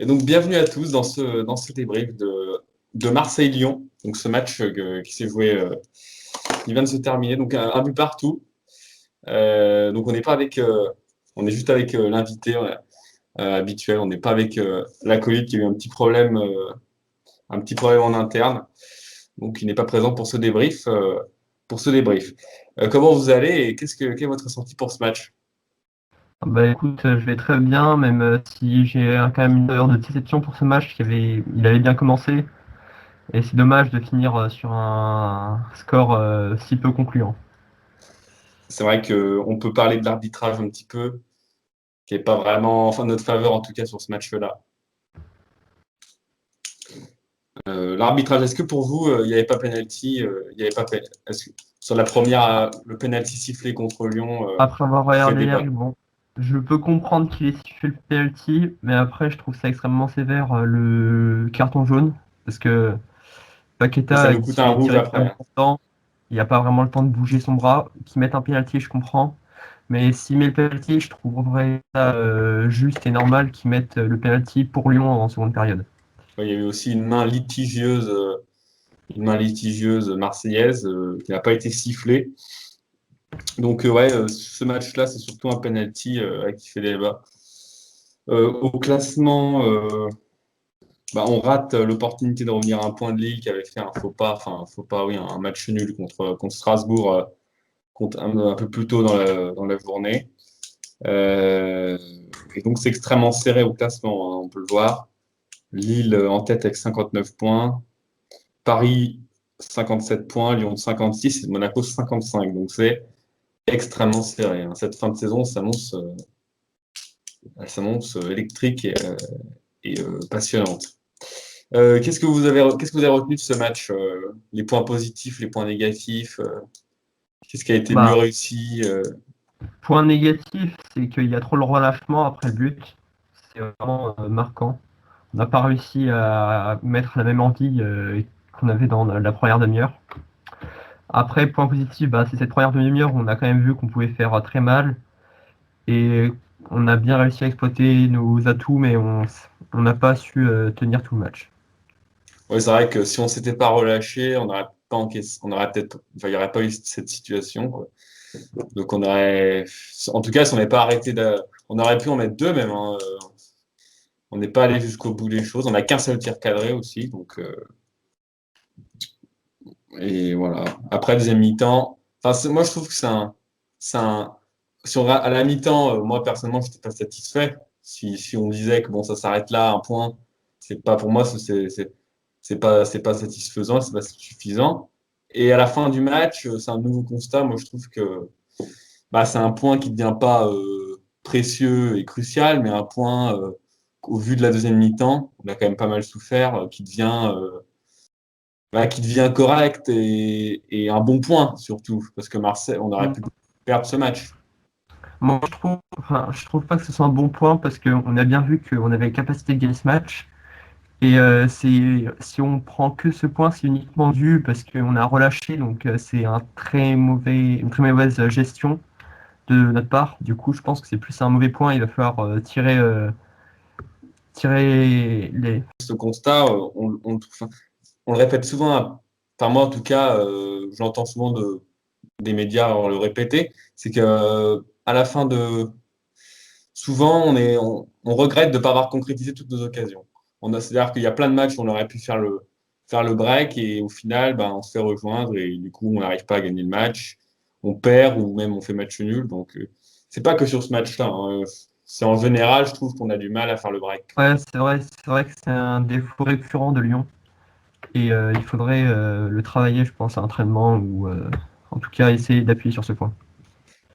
Et donc, bienvenue à tous dans ce débrief de Marseille-Lyon. Donc, ce match qui s'est joué, qui vient de se terminer. Donc, un but partout. Donc, on n'est pas avec, on est juste avec l'invité habituel. On n'est pas avec l'acolyte qui a eu un petit problème en interne. Donc, il n'est pas présent pour ce débrief. Comment vous allez et quel est votre ressenti pour ce match? Bah écoute, je vais très bien, même si j'ai quand même une heure de déception pour ce match il avait bien commencé, et c'est dommage de finir sur un score si peu concluant. C'est vrai qu'on peut parler de l'arbitrage un petit peu, qui n'est pas vraiment en notre faveur, en tout cas sur ce match-là. L'arbitrage, est-ce que pour vous, il n'y avait pas penalty, il y avait pas est-ce que sur la première, le penalty sifflé contre Lyon Après avoir fait regardé les débat. règles, bon, je peux comprendre qu'il ait sifflé le penalty, mais après je trouve ça extrêmement sévère le carton jaune, parce que Et ça Paqueta nous il coûte se un fait rouge tirer après. extrêmement longtemps, il n'y a pas vraiment le temps de bouger son bras, qui mette un penalty je comprends. Mais s'il met le penalty, je trouverais ça juste et normal qu'ils mettent le penalty pour Lyon en seconde période. Ouais, il y a eu aussi une main litigieuse marseillaise qui n'a pas été sifflée. Donc ouais, ce match-là, c'est surtout un penalty qui fait débat. Au classement, on rate l'opportunité de revenir à un point de ligue qui avait fait un faux pas, oui, un match nul contre Strasbourg un peu plus tôt dans la journée. Euh, et donc, c'est extrêmement serré au classement, hein, on peut le voir. Lille en tête avec 59 points, Paris 57 points, Lyon 56 et Monaco 55. Donc, c'est extrêmement serré, hein. Cette fin de saison elle s'annonce électrique et passionnante. Qu'est-ce que vous avez retenu de ce match? Les points positifs, les points négatifs, qu'est-ce qui a été mieux Bah, réussi? point négatif, c'est qu'il y a trop le relâchement après le but. C'est vraiment marquant. On n'a pas réussi à mettre la même envie qu'on avait dans la première demi-heure. Après, point positif, bah, c'est cette première demi-heure où on a quand même vu qu'on pouvait faire très mal. Et on a bien réussi à exploiter nos atouts, mais on n'a pas su tenir tout le match. Ouais, c'est vrai que si on s'était pas relâché, on n'aurait pas encaissé, on aurait peut-être, enfin, il n'y aurait pas eu cette situation, quoi. Donc en tout cas, si on n'avait pas arrêté on aurait pu en mettre deux même, hein. On n'est pas allé jusqu'au bout des choses. On n'a qu'un seul tir cadré aussi, et voilà. Après deuxième mi-temps, enfin, moi je trouve que c'est un, si on, à la mi-temps, moi personnellement, j'étais pas satisfait. Si on disait que bon, ça s'arrête là, un point, c'est pas pour moi, c'est pas satisfaisant, c'est pas suffisant. Et à la fin du match, c'est un nouveau constat. Moi, je trouve que c'est un point qui ne devient pas précieux et crucial, mais un point, au vu de la deuxième mi-temps, on a quand même pas mal souffert, qui devient correct et un bon point surtout, parce que Marseille, on aurait pu perdre ce match. Moi, je trouve pas que ce soit un bon point parce qu'on a bien vu qu'on avait la capacité de gagner ce match. Et si on prend que ce point, c'est uniquement dû parce qu'on a relâché. Donc, c'est une très mauvaise gestion de notre part. Du coup, je pense que c'est plus un mauvais point. Il va falloir tirer les. Ce constat, on le répète souvent, enfin moi en tout cas, j'entends souvent des médias le répéter, c'est que à la fin souvent on regrette de ne pas avoir concrétisé toutes nos occasions. C'est-à-dire qu'il y a plein de matchs où on aurait pu faire le break et au final, on se fait rejoindre et du coup on n'arrive pas à gagner le match, on perd ou même on fait match nul. Donc c'est pas que sur ce match-là, hein. C'est en général, je trouve qu'on a du mal à faire le break. Ouais, c'est vrai que c'est un défaut récurrent de Lyon. Et il faudrait le travailler, je pense, à l'entraînement ou en tout cas essayer d'appuyer sur ce point.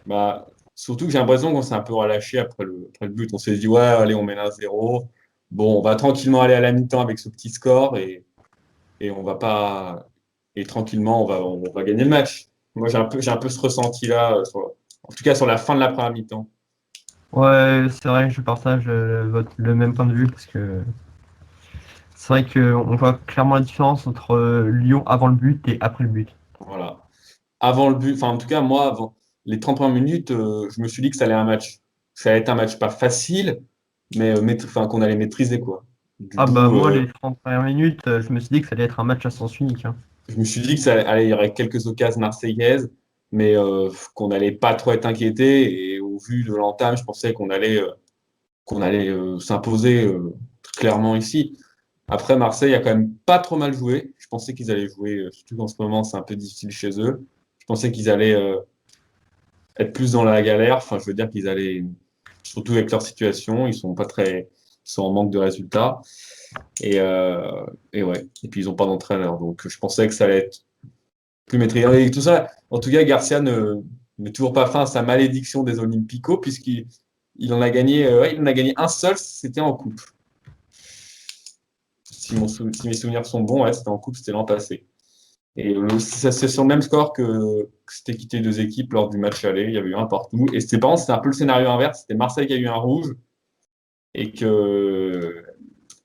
Bah, surtout que j'ai l'impression qu'on s'est un peu relâché après le but. On s'est dit, ouais, allez, on mène 1-0. Bon, on va tranquillement aller à la mi-temps avec ce petit score et on va pas. Et tranquillement, on va gagner le match. Moi, j'ai un peu ce ressenti-là, en tout cas sur la fin de la première mi-temps. Ouais, c'est vrai que je partage le même point de vue parce que c'est vrai qu'on voit clairement la différence entre Lyon avant le but et après le but. Voilà. Avant le but, enfin, en tout cas, moi, avant les 30 premières minutes, je me suis dit que ça allait être un match. Ça allait être un match pas facile, mais enfin, qu'on allait maîtriser, quoi. Du Ah bah coup, moi les 30 premières minutes, je me suis dit que ça allait être un match à sens unique, hein. je me suis dit que il y aurait quelques occasions marseillaises, mais qu'on n'allait pas trop être inquiété. Et au vu de l'entame, je pensais qu'on allait s'imposer clairement ici. Après, Marseille a quand même pas trop mal joué. Je pensais qu'ils allaient jouer, surtout qu'en ce moment, c'est un peu difficile chez eux. Je pensais qu'ils allaient être plus dans la galère. Enfin, je veux dire qu'ils allaient, surtout avec leur situation, ils sont pas très, ils sont en manque de résultats. Et, euh, et ouais. Et puis ils ont pas d'entraîneur. Donc je pensais que ça allait être plus maîtrisé. Et tout ça, en tout cas, Garcia ne met toujours pas fin à sa malédiction des Olympico, puisqu'il en a gagné un seul, c'était en coupe. Si mes souvenirs sont bons, ouais, c'était en coupe, c'était l'an passé. Et c'est sur le même score que c'était quitté deux équipes lors du match aller. Il y avait eu un partout. Et c'était, par contre, c'était un peu le scénario inverse. C'était Marseille qui a eu un rouge et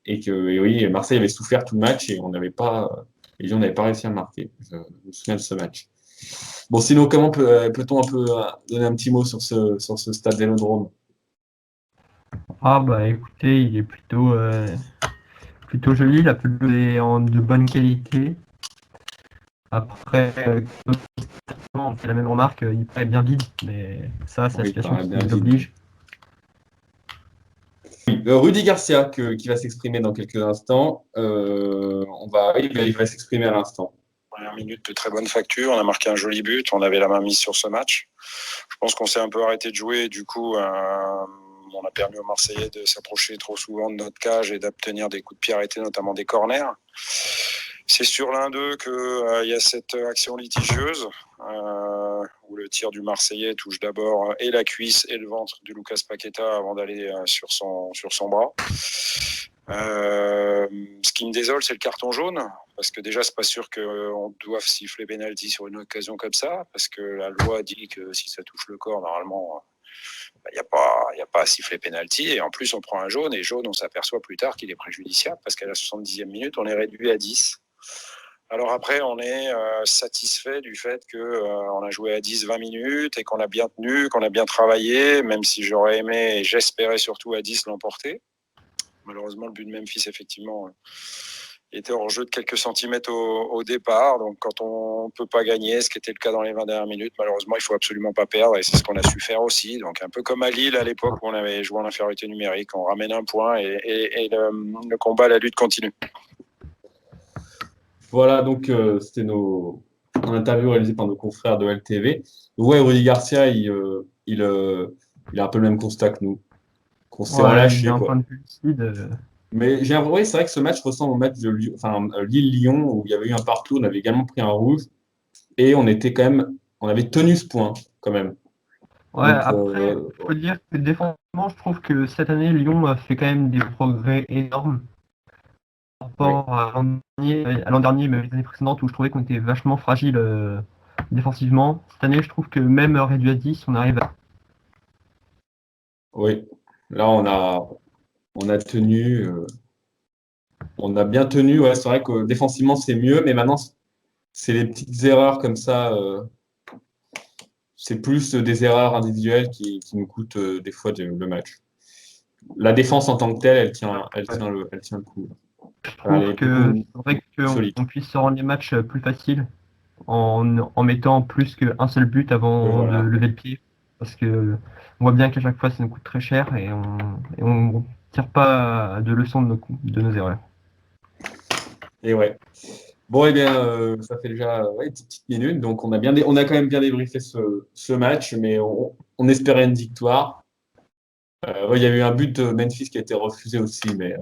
et oui, Marseille avait souffert tout le match et on n'avait pas, et Lyon n'avait pas réussi à marquer. Je me souviens de ce match. Bon, sinon, comment peut-on un peu donner un petit mot sur ce stade Vélodrome? Ah bah écoutez, il est plutôt joli, la pelouse est de bonne qualité. Après, on fait la même remarque, il paraît bien vide, mais ça, c'est la Oui, il situation paraît qui bien vide. l'oblige. Rudy Garcia qui va s'exprimer dans quelques instants. Il va s'exprimer à l'instant. Première minute de très bonne facture, on a marqué un joli but, on avait la main mise sur ce match. Je pense qu'on s'est un peu arrêté de jouer, et du coup, on a permis aux Marseillais de s'approcher trop souvent de notre cage et d'obtenir des coups de pied arrêtés, notamment des corners. C'est sur l'un d'eux qu'il y a cette action litigieuse où le tir du Marseillais touche d'abord et la cuisse et le ventre de Lucas Paqueta avant d'aller sur son bras. Ce qui me désole, c'est le carton jaune, parce que déjà, c'est pas sûr qu'on doive siffler pénalty sur une occasion comme ça, parce que la loi dit que si ça touche le corps, normalement, il n'y a pas à siffler pénalty. Et en plus, on prend un jaune, et jaune, on s'aperçoit plus tard qu'il est préjudiciable, parce qu'à la 70e minute, on est réduit à 10. Alors après, on est satisfait du fait qu'on a joué à 10-20 minutes et qu'on a bien tenu, qu'on a bien travaillé, même si j'aurais aimé et j'espérais surtout à 10 l'emporter. Malheureusement, le but de Memphis, effectivement, était hors jeu de quelques centimètres au départ. Donc, quand on ne peut pas gagner, ce qui était le cas dans les 20 dernières minutes, malheureusement, il ne faut absolument pas perdre. Et c'est ce qu'on a su faire aussi. Donc, un peu comme à Lille à l'époque où on avait joué en infériorité numérique, on ramène un point et le combat, la lutte continue. Voilà, donc c'était une interview réalisée par nos confrères de LTV. Ouais, Rudy Garcia, il a un peu le même constat que nous, qu'on s'est Ouais, il a relâché, un quoi. point de vue lucide. Mais oui, c'est vrai que ce match ressemble au match de Lille-Lyon, où il y avait eu un partout, on avait également pris un rouge, et on avait tenu ce point, quand même. Ouais, Donc, après, il faut dire que défensivement, je trouve que cette année, Lyon a fait quand même des progrès énormes par oui, rapport à l'an dernier, mais les années précédentes où je trouvais qu'on était vachement fragile défensivement. Cette année, je trouve que même réduit à 10, on arrive à... oui. Là, on a tenu, on a bien tenu. Ouais, c'est vrai que défensivement, c'est mieux, mais maintenant, c'est les petites erreurs comme ça. C'est plus des erreurs individuelles qui nous coûtent des fois le match. La défense en tant que telle, elle tient le coup. Je Elle trouve est que beaucoup c'est vrai solide. qu'on puisse se rendre les matchs plus faciles en mettant plus qu'un seul but Oui, avant de voilà. lever le pied. Parce que on voit bien qu'à chaque fois, ça nous coûte très cher et on tire pas de leçons de nos erreurs. Et ouais. Bon, eh bien, ça fait déjà ouais, une petite minute, donc on a quand même bien débriefé ce match, mais on espérait une victoire. Ouais, il y a eu un but de Memphis qui a été refusé aussi, mais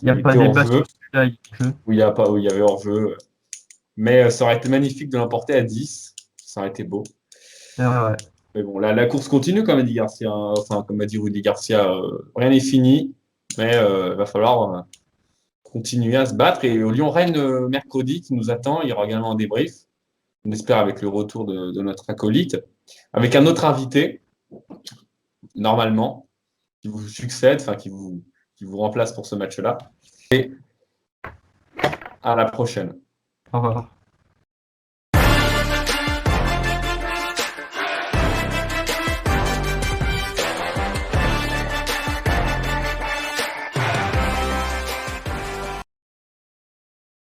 Il n'y a il pas était de hors débat jeu, sur celui-là. où il y avait hors jeu. Mais ça aurait été magnifique de l'emporter à 10. Ça aurait été beau. Ouais, ouais. Mais bon, la course continue, comme a dit Garcia, hein. Enfin, comme a dit Rudy Garcia, rien n'est fini, mais il va falloir continuer à se battre. Et au Lyon-Rennes, mercredi, qui nous attend, il y aura également un débrief. On espère avec le retour de notre acolyte, avec un autre invité, normalement, qui vous succède, enfin, qui vous remplace pour ce match-là. Et à la prochaine. Au revoir.